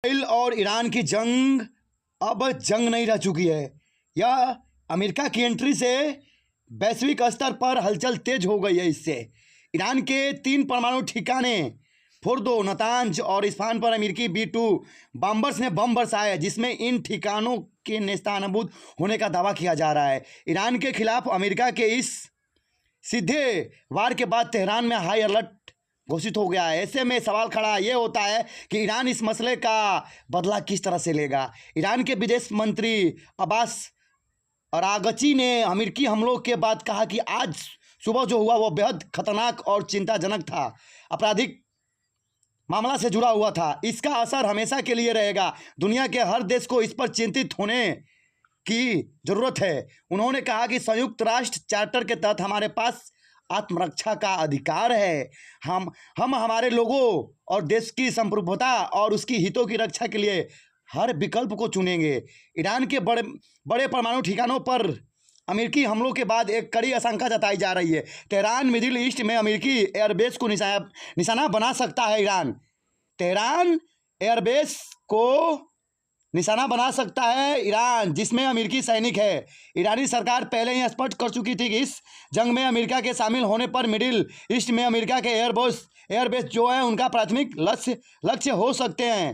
Israel और Iran की जंग अब जंग नहीं रह चुकी है। यह अमेरिका की एंट्री से वैश्विक स्तर पर हलचल तेज हो गई है। इससे ईरान के 3 परमाणु ठिकाने फोर्दो, नतांज और इस्फहान पर अमेरिकी B-2 बॉम्बर्स ने बम बरसाए, जिसमें इन ठिकानों के नेस्तनाबूद होने का दावा किया जा रहा है। ईरान के खिलाफ अमेरिका के इस सीधे वार के बाद तेहरान में हाई अलर्ट घोषित हो गया है। ऐसे में सवाल खड़ा ये होता है कि ईरान इस मसले का बदला किस तरह से लेगा। ईरान के विदेश मंत्री अब्बास अरागची ने अमेरिकी हमलों के बाद कहा कि आज सुबह जो हुआ वो बेहद खतरनाक और चिंताजनक था, आपराधिक मामला से जुड़ा हुआ था। इसका असर हमेशा के लिए रहेगा। दुनिया के हर देश को इस पर चिंतित होने की जरूरत है। उन्होंने कहा कि संयुक्त राष्ट्र चार्टर के तहत हमारे पास आत्मरक्षा का अधिकार है। हम हमारे लोगों और देश की संप्रभुता और उसकी हितों की रक्षा के लिए हर विकल्प को चुनेंगे। ईरान के बड़े परमाणु ठिकानों पर अमेरिकी हमलों के बाद एक कड़ी आशंका जताई जा रही है। तेहरान मिडिल ईस्ट में अमेरिकी एयरबेस को निशाना बना सकता है। तेहरान एयरबेस को निशाना बना सकता है ईरान, जिसमें अमेरिकी सैनिक है। ईरानी सरकार पहले ही स्पष्ट कर चुकी थी कि इस जंग में अमेरिका के शामिल होने पर मिडिल ईस्ट में अमेरिका के एयरबेस जो है उनका प्राथमिक लक्ष्य हो सकते हैं।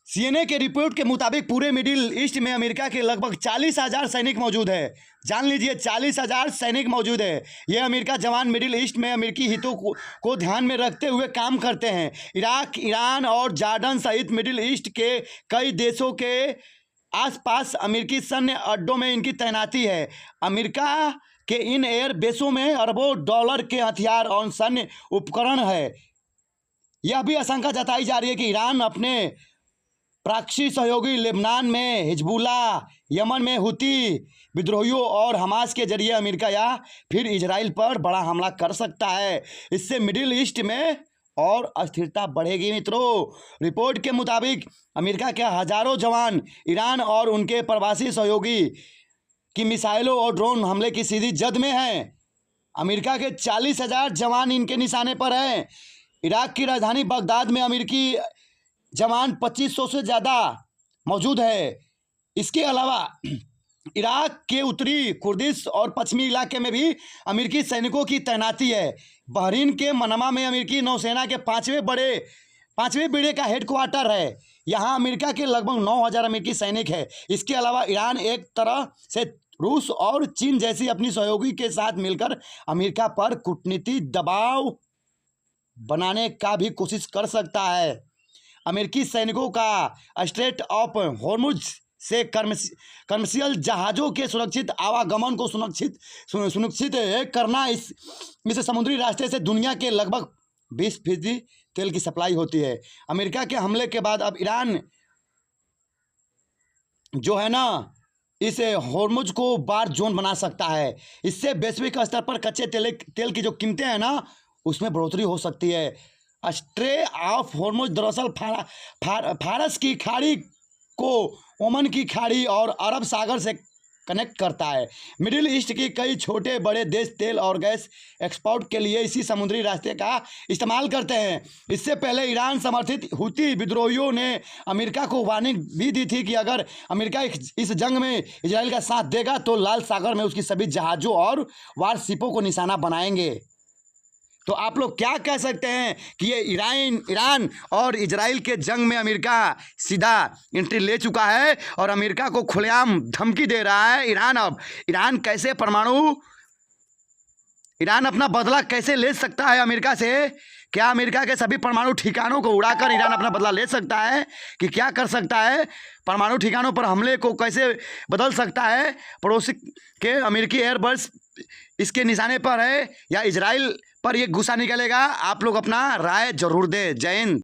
CNN के रिपोर्ट के मुताबिक पूरे मिडिल ईस्ट में अमेरिका के लगभग 40,000 सैनिक मौजूद है। जान लीजिए, 40,000 सैनिक मौजूद है। ये अमेरिका जवान मिडिल ईस्ट में अमेरिकी हितों को ध्यान में रखते हुए काम करते हैं। इराक, ईरान और जॉर्डन सहित मिडिल ईस्ट के कई देशों के आसपास अमेरिकी सैन्य अड्डों में इनकी तैनाती है। अमेरिका के इन एयर बेसों में अरबों डॉलर के हथियार और सैन्य उपकरण है। यह भी आशंका जताई जा रही है कि ईरान अपने प्रॉक्सी सहयोगी लेबनान में हिजबुल्लाह, यमन में हुती विद्रोहियों और हमास के जरिए अमेरिका या फिर इजराइल पर बड़ा हमला कर सकता है। इससे मिडिल ईस्ट में और अस्थिरता बढ़ेगी। मित्रों, रिपोर्ट के मुताबिक अमेरिका के हजारों जवान ईरान और उनके प्रवासी सहयोगी की मिसाइलों और ड्रोन हमले की सीधी जद में हैं। अमेरिका के 40,000 जवान इनके निशाने पर हैं। इराक की राजधानी बगदाद में अमेरिकी जवान 2500 से ज़्यादा मौजूद है। इसके अलावा इराक के उत्तरी कुर्दिश और पश्चिमी इलाके में भी अमेरिकी सैनिकों की तैनाती है। बहरीन के मनमा में अमेरिकी नौसेना के पांचवें बेड़े का हेडक्वार्टर है। यहाँ अमेरिका के लगभग 9,000 अमेरिकी सैनिक है। इसके अलावा ईरान एक तरह से रूस और चीन जैसी अपनी सहयोगी के साथ मिलकर अमेरिका पर कूटनीतिक दबाव बनाने का भी कोशिश कर सकता है। अमेरिकी सैनिकों का स्ट्रेट ऑफ हॉर्मुज से कमर्शियल जहाज़ों के सुरक्षित आवागमन को सुनिश्चित करना। इस समुद्री रास्ते से दुनिया के लगभग 20% तेल की सप्लाई होती है। अमेरिका के हमले के बाद अब ईरान जो है ना, इस हॉर्मुज को बार जोन बना सकता है। इससे वैश्विक स्तर पर कच्चे तेल की जो कीमतें हैं ना, उसमें बढ़ोतरी हो सकती है। स्ट्रेट ऑफ हॉर्मुज दरअसल फारस की खाड़ी को ओमान की खाड़ी और अरब सागर से कनेक्ट करता है। मिडिल ईस्ट के कई छोटे बड़े देश तेल और गैस एक्सपोर्ट के लिए इसी समुद्री रास्ते का इस्तेमाल करते हैं। इससे पहले ईरान समर्थित हुती विद्रोहियों ने अमेरिका को वार्निंग भी दी थी कि अगर अमेरिका इस जंग में इजराइल का साथ देगा तो लाल सागर में उसकी सभी जहाज़ों और वारशिपों को निशाना बनाएंगे। तो आप लोग क्या कह सकते हैं कि ये ईरान और इजराइल के जंग में अमेरिका सीधा एंट्री ले चुका है और अमेरिका को खुलेआम धमकी दे रहा है। ईरान अपना बदला कैसे ले सकता है अमेरिका से? क्या अमेरिका के सभी परमाणु ठिकानों को उड़ाकर ईरान अपना बदला ले सकता है कि क्या कर सकता है? परमाणु ठिकानों पर हमले को कैसे बदल सकता है? पड़ोसी के अमेरिकी एयरबेस इसके निशाने पर है या इजराइल पर ये गुस्सा निकलेगा? आप लोग अपना राय जरूर दें। जय हिंद।